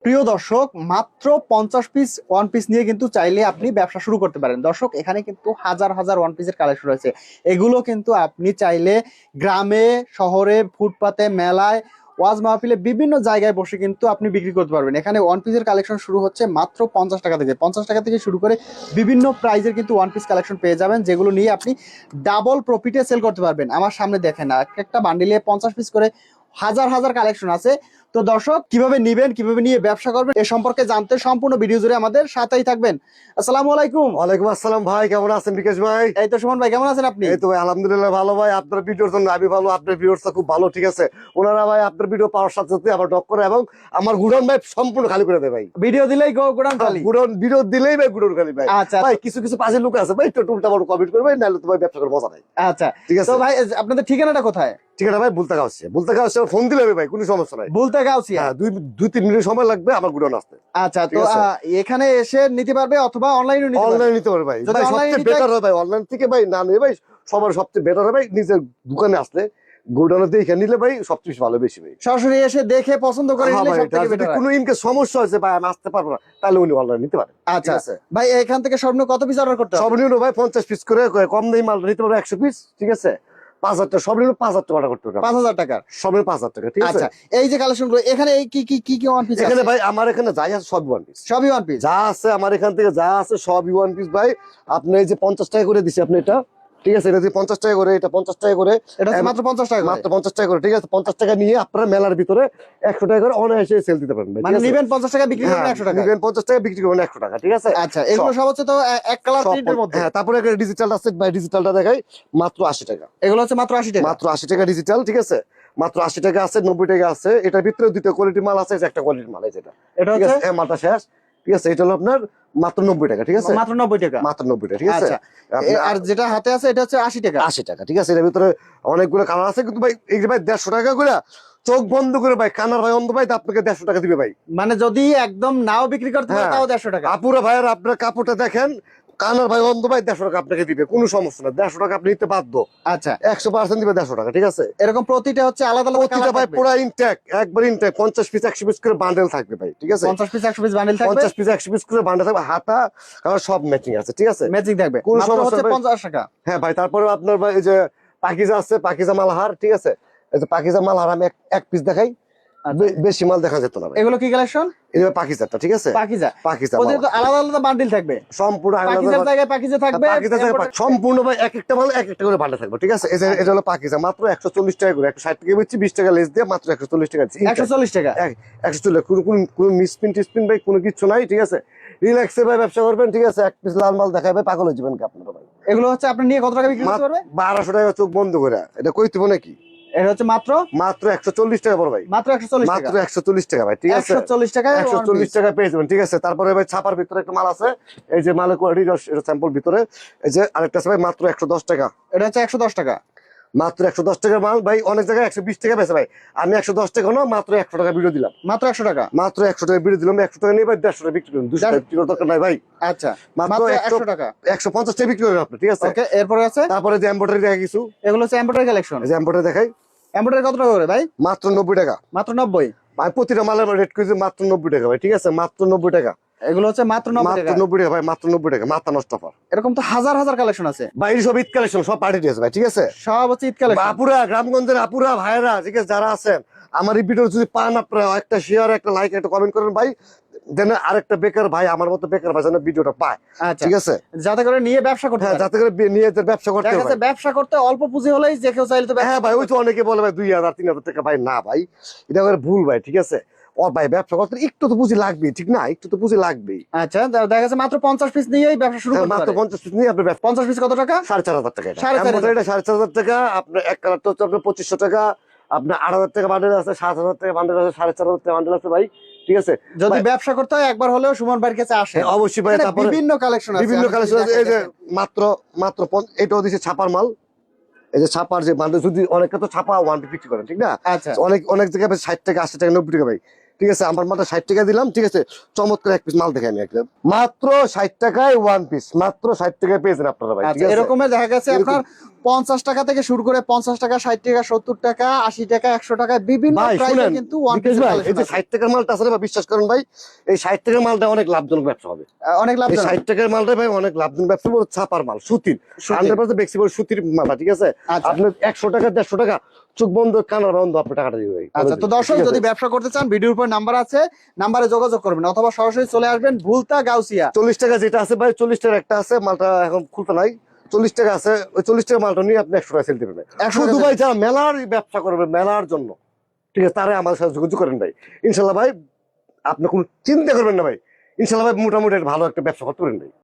প্রিয় দর্শক, মাত্র 50 পিস ওয়ান পিস নিয়ে কিন্তু চাইলে আপনি ব্যবসা শুরু করতে পারেন। দর্শক, এখানে কিন্তু হাজার হাজার ওয়ান পিসের কালেকশন রয়েছে। এগুলো কিন্তু আপনি চাইলে গ্রামে, শহরে, ফুটপাতে, মেলায়, ওয়াজ মাহফিলে বিভিন্ন জায়গায় বসে কিন্তু আপনি বিক্রি করতে পারবেন। এখানে ওয়ান পিসের কালেকশন শুরু হচ্ছে মাত্র 50 টাকা থেকে। 50 টাকা থেকে শুরু করে বিভিন্ন প্রাইজের কিন্তু ওয়ান পিস কালেকশন পেয়ে যাবেন, যেগুলো নিয়ে আপনি ডাবল প্রফিটে সেল করতে পারবেন। আমার সামনে দেখেন না, একটা বান্ডিলে 50 পিস করে হাজার হাজার কালেকশন আছে। তো দর্শক, কিভাবে নিবেন, কিভাবে নিয়ে ব্যবসা করবেন এ সম্পর্কে জানতে সম্পূর্ণ ভিডিও জুড়ে আমাদের সাথেই থাকবেন। আসসালামু আলাইকুম। ওয়ালাইকুম আসসালাম ভাই, কেমন আছেন বিকাশ ভাই? এই তো সুমন ভাই, কেমন আছেন আপনি? এই তো ভাই আলহামদুলিল্লাহ ভালো ভাই। আপনার ভিডিওর জন্য আমি ভালো, আপনার ভিউয়ার্সটা খুব ভালো, ঠিক আছে। ওনারা ভাই আপনার ভিডিও পাওয়ার সাথে সাথে আবার ডক করে এবং আমার গুডন ভাই সম্পূর্ণ খালি করে দেয় ভাই। ভিডিও দিলেই গোডাউন খালি। গুডন ভিডিও দিলেই ভাই গুডন খালি ভাই। আচ্ছা ভাই কিছু কিছু পাশে লোক আছে ভাই, একটু উল্টা পাল্টা কমেন্ট করবে, নাহলে তো ভাই ব্যবসা করে মজা নাই। আচ্ছা ঠিক আছে তো ভাই, আপনাদের ঠিকানাটা কোথায়? ঠিক আছে ভাই, বলতে গাওছে ফোন দিলে হবে ভাই, কোনো সমস্যা নাই। বলতে গাউছিয়া। হ্যাঁ, দুই তিন মিনিট সময় লাগবে আমার গুডন আসতে। আচ্ছা, ঠিক তো আছে। এখানে এসে নিতে পারবে অথবা অনলাইনে নিতে পারবে। অনলাইন নিতে পারবে ভাই। যদি ভাই online সবচেয়ে নিতে- বেটার হয় ভাই অনলাইন থেকে ভাই, না নিয়ে ভাই সবার সবচেয়ে বেটার হয় ভাই নিজের দোকানে আসলে, গোডাউনে দেখে নিলে ভাই সবচেয়ে ভালো, বেশি ভাই। সরাসরি এসে দেখে পছন্দ করে হ্যাঁ নিলে ভাই, সবথেকে তার যদি বেটার। কোনো ইনকে সমস্যা হয়েছে ভাই আমি আসতে পারবো না, তাহলে উনি অনলাইন নিতে পারেন। আচ্ছা ঠিক আছে। ভাই, এখান থেকে সর্বনিম্ন কত পিস অর্ডার করতে হবে? সর্বনিম্ন ভাই 50 পিস করে, কম দামি মাল নিতে পারবো 100 পিস, ঠিক আছে। 5,000 টাকা, সর্বনিম্ন 5,000 টাকা অর্ডার করতে হবে। 5,000 টাকার। সর্বনিম্ন 5,000 টাকা, ঠিক আছে। আচ্ছা, এই যে কালেকশন গুলো এখানে এই কি কি কি কি ওয়ান পিস এখানে আছে? ভাই আমার এখানে যাই আছে সব ওয়ান পিস, সবই ওয়ান পিস। যা আছে আমার এখান থেকে যা আছে সবই ওয়ান পিস ভাই। আপনি এই যে 50 টাকা করে দিছি আপনি এটা, ঠিক আছে। এটা যে 50 টাকা করে, এটা 50 টাকা করে, এটা হচ্ছে মাত্র 50 টাকা করে। মাত্র 50 টাকা করে, ঠিক আছে। 50 টাকা নিয়ে আপনারা মেলার ভিতরে 100 টাকা করে অনায়াসে সেল দিতে পারবেন ভাই, মানে ঠিক আছে? নিবেন 50 টাকা, বিক্রি করবেন হ্যাঁ, 100 টাকা। নিবেন 50 টাকা, বিক্রি করবেন 100 টাকা, ঠিক আছে। আচ্ছা, এগুলো সব হচ্ছে তো এক কালার সব প্রিন্টের মধ্যে। হ্যাঁ, তারপরে একটা ডিজিটাল আছে ভাই, ডিজিটালটা দেখাই মাত্র 80 টাকা। এগুলো হচ্ছে মাত্র 80 টাকা। মাত্র 80 টাকা ডিজিটাল, ঠিক আছে। মাত্র 80 টাকা আছে, 90 টাকা আছে। এটার ভিতরে দুইটা কোয়ালিটির মাল আছে, একটা কোয়ালিটির মাল আছে যেটা, এটা ঠিক হচ্ছে আছে। মালটা শেষ, ঠিক আছে। এটা হলো আপনার মাত্র 90 টাকা, ঠিক আছে। মাত্র 90 টাকা। মাত্র 90 টাকা, ঠিক আছে। আচ্ছা, আর যেটা হাতে আছে এটা হচ্ছে 80 টাকা। 80 টাকা, ঠিক আছে। এর ভিতরে অনেকগুলো কালার আছে, কিন্তু ভাই এই যে ভাই 150 টাকা করে চোখ বন্ধ করে ভাই, কানার ভাই অন্ধ ভাই আপনাকে 150 টাকা দিবে ভাই। মানে যদি একদম নাও বিক্রি করতে পারে হ্যাঁ। তাও 150 টাকা। আপুরা ভাইয়ের আপনার কাপড়টা দেখেন, কানার ভাই অন্ধ ভাই 150 টাকা আপনাকে দিবে, কোনো সমস্যা না। 150 টাকা আপনি নিতে বাধ্য, আচ্ছা, 100% দিবে 150 টাকা, ঠিক আছে। এরকম প্রতিটা হচ্ছে আলাদা আলাদা প্রতিটা কালার ভাই থাকবে। পুরো ইনটেক, একবার ইনটেক। 50 পিস 100 পিস করে বান্ডেল থাকবে ভাই, ঠিক আছে। 50 পিস 100 পিস বান্ডেল থাকবে। 50 পিস 100 পিস করে বান্ডেল থাকবে, হাতা কালার সব ম্যাচিং আছে, ঠিক আছে। ম্যাচিং থাকবে, কোনো মাত্র সমস্যা হচ্ছে নেই। 50 টাকা। হ্যাঁ ভাই, তারপরে আপনার ভাই এই যে পাকিজা আছে, পাকিজা মালহার, ঠিক আছে। এই যে পাকিজা মালহার আমি এক পিস দেখাই, বেশি মাল দেখা যেত না ভাই। এগুলো কি কালেকশন? এই যে পাকিজাটা, ঠিক আছে। পাকিজা। পাকিজা প্রতিটা তো আলাদা আলাদা বান্ডেল থাকবে। সম্পূর্ণ পাকিজার জায়গায় পাকিজা থাকবে, পাকিজা সম্পূর্ণ ভাই এক একটা মাল এক একটা করে বান্ডেল থাকবে, ঠিক আছে। এটা হলো পাকিজা, মাত্র 140 টাকা করে, 160 টাকা বেচছি, 20 টাকা লেস দিয়ে মাত্র 140 টাকা দিচ্ছি। 140 টাকা। 140, কোনো মিসপ্রিন্ট টিসপ্রিন্ট ভাই কোনো কিছু নাই, ঠিক আছে। রিল্যাক্সে ভাই ব্যবসা করবেন, ঠিক আছে। এক পিস লাল মাল দেখায় ভাই পাগল হয়ে যাবেন কি আপনারা ভাই। এগুলো হচ্ছে আপনি নিয়ে কত টাকা বিক্রি করতে পারবে? 1200 টাকা চোখ বন্ধ করে, এটা কই দিব নাকি। এটা হচ্ছে মাত্র মাত্র 140 টাকা বড় ভাই, মাত্র 140 টাকা। মাত্র 140 টাকা ভাই, ঠিক আছে। 140 টাকায় 140 টাকা পেয়ে যাবেন, ঠিক আছে। তারপরে ভাই ছাপার ভিতরে একটা মাল আছে, এই যে মালের কোয়ালিটি, এটা স্যাম্পল ভিতরে। এই যে আরেকটা আছে ভাই মাত্র 110 টাকা। এটা হচ্ছে 110 টাকা। মাত্র 110 টাকার মাল ভাই, অনেক জায়গায় 120 টাকা বেচে ভাই। আমি 110 টাকা না, মাত্র 100 টাকা ভিডিও দিলাম। মাত্র 100 টাকা। মাত্র 100 টাকা ভিডিও দিলাম, 100 টাকা নিয়ে ভাই 150 টাকা বিক্রি করুন, 200 টাকা বিক্রি করার দরকার নাই ভাই। আচ্ছা, মাত্র মাত্র 100 100 টাকা। 150 টাকা বিক্রি করেন আপনি, ঠিক আছে। ওকে, এরপরে আছে তারপরে যে এমব্রয়ডারি দেখা কিছু, এগুলো হচ্ছে এমব্রয়ডারি কালেকশন। এই যে এমব্রয়ডারি দেখাই, এমব্রয়ডারি কত টাকা করে ভাই? মাত্র 90 টাকা। মাত্র 90। ভাই প্রতিটা মালের রেট করেছি মাত্র 90 টাকা ভাই, ঠিক আছে। মাত্র 90 টাকা, এগুলো হচ্ছে মাত্র 90 মাত্র টাকা। 90 টাকা ভাই, মাত্র 90 টাকা, মাথা নষ্ট অফার। এরকম তো হাজার হাজার কালেকশন আছে ভাই সব ঈদ কালেকশন, সব পার্টি ড্রেস ভাই, ঠিক আছে। সব হচ্ছে ঈদ কালেকশন। আপুরা, গ্রামগঞ্জের আপুরা ভাইরা, ঠিক আছে, যারা আছেন আমার এই ভিডিও যদি পান, আপনারা একটা শেয়ার, একটা লাইক, একটা কমেন্ট করেন ভাই, যেন আরেকটা বেকার ভাই, আমার মতো বেকার ভাই যেন ভিডিওটা পায়, আচ্ছা, ঠিক আছে। যাতে করে নিয়ে ব্যবসা করতে হ্যাঁ, পারে। যাতে করে নিয়ে যে ব্যবসা করতে দেখা পারে। যাচ্ছে ব্যবসা করতে অল্প পুঁজি হলেই যে কেউ চাইলে তো ব্যবসা। হ্যাঁ ভাই, ওই তো অনেকে বলে ভাই 2000 3000 টাকা, ভাই না ভাই, এটা করে ভুল ভাই, ঠিক আছে। ও ভাই ব্যবসা করতে একটু তো পুঁজি লাগবেই, ঠিক না, একটু তো পুঁজি লাগবেই। আচ্ছা, দেখা যাচ্ছে মাত্র 50 পিস নিয়েই ব্যবসা শুরু করতে মাত্র পারে। 50 পিস নিয়ে আপনার 50 পিস কত টাকা? 4500 টাকা। এটা 4500 এমব্রয়ডারিটা 4500 টাকা। আপনার এক কালারটা হচ্ছে আপনার 2500 টাকা। আপনার 8000 টাকা বান্ডেল আছে, 7000 টাকা বান্ডেল আছে, 4500 টাকা বান্ডেল আছে ভাই, ঠিক আছে। যদি ভাই, ব্যবসা করতে হয় একবার হলেও সুমন ভাইয়ের কাছে আসে। হ্যাঁ, অবশ্যই ভাই। তারপরে বিভিন্ন কালেকশন আছে, বিভিন্ন কালেকশন আছে, এই যে মাত্র মাত্র এটাও দিচ্ছে ছাপার মাল। এই যে ছাপার যে বান্ডেল, যদি অনেকে তো ছাপা 1 বিক্রি করেন, ঠিক না। আচ্ছা, অনেক অনেক জায়গায় 60 টাকা 80 টাকা 90 টাকা ভাই, ঠিক আছে। আমার মাত্র 60 টাকা দিলাম, ঠিক আছে। চমৎকার এক পিস মাল দেখে আমি একদম মাত্র 60 টাকায় 1 পিস, মাত্র 60 টাকায় পেয়েছেন আপনারা ভাই, ঠিক আচ্ছা, আছে। এরকমের দেখা গেছে আপনার 50 টাকা থেকে শুরু করে 50 টাকা, 60 টাকা, 70 টাকা, 80 টাকা, 100 টাকা বিভিন্ন ভাই প্রাইসে শুনেন কিন্তু ওয়ান বিকাশ পিসের ভাই, এই কালেকশন যে আছে। 60 টাকার মালটা আছে না ভাই, বিশ্বাস করেন ভাই, এই 60 টাকার মালটা অনেক লাভজনক ব্যবসা হবে। অনেক এই লাভজনক। 60 টাকার মালটা ভাই অনেক লাভজনক ব্যবসা, বড় ছাপার মাল, সুতির, সুতির। 100% ফ্লেক্সিবল সুতির মালটা, ঠিক আছে? আচ্ছা আপনি 100 টাকা 150 টাকা চোখ বন্ধ কানার বন্ধ আপনি টাকাটা দিবেন ভাই, আচ্ছা, তো দর্শক ঠিক আছে? যদি ব্যবসা করতে চান ভিডিওর উপর নাম্বার আছে, নাম্বারে যোগাযোগ করবেন অথবা সরাসরি চলে আসবেন ভুলতা গাউসিয়া। 40 টাকা যেটা আছে ভাই, 40 টাকার একটা আছে, মালটা এখন খুলতে নাই, 40 টাকা আছে, ওই 40 টাকা মালটা নিয়ে আপনি 100 টাকা সেল দিবেন ভাই। 100 শুধু টাকা ভাই যারা মেলার ব্যবসা করবে মেলার জন্য, ঠিক আছে, তারা আমাদের সাথে যোগাযোগ করেন ভাই, ইনশাল্লাহ ভাই আপনি কোনো চিন্তা করবেন না ভাই, ইনশাল্লাহ ভাই মোটামুটি একটা ভালো একটা ব্যবসা করতে পারেন ভাই।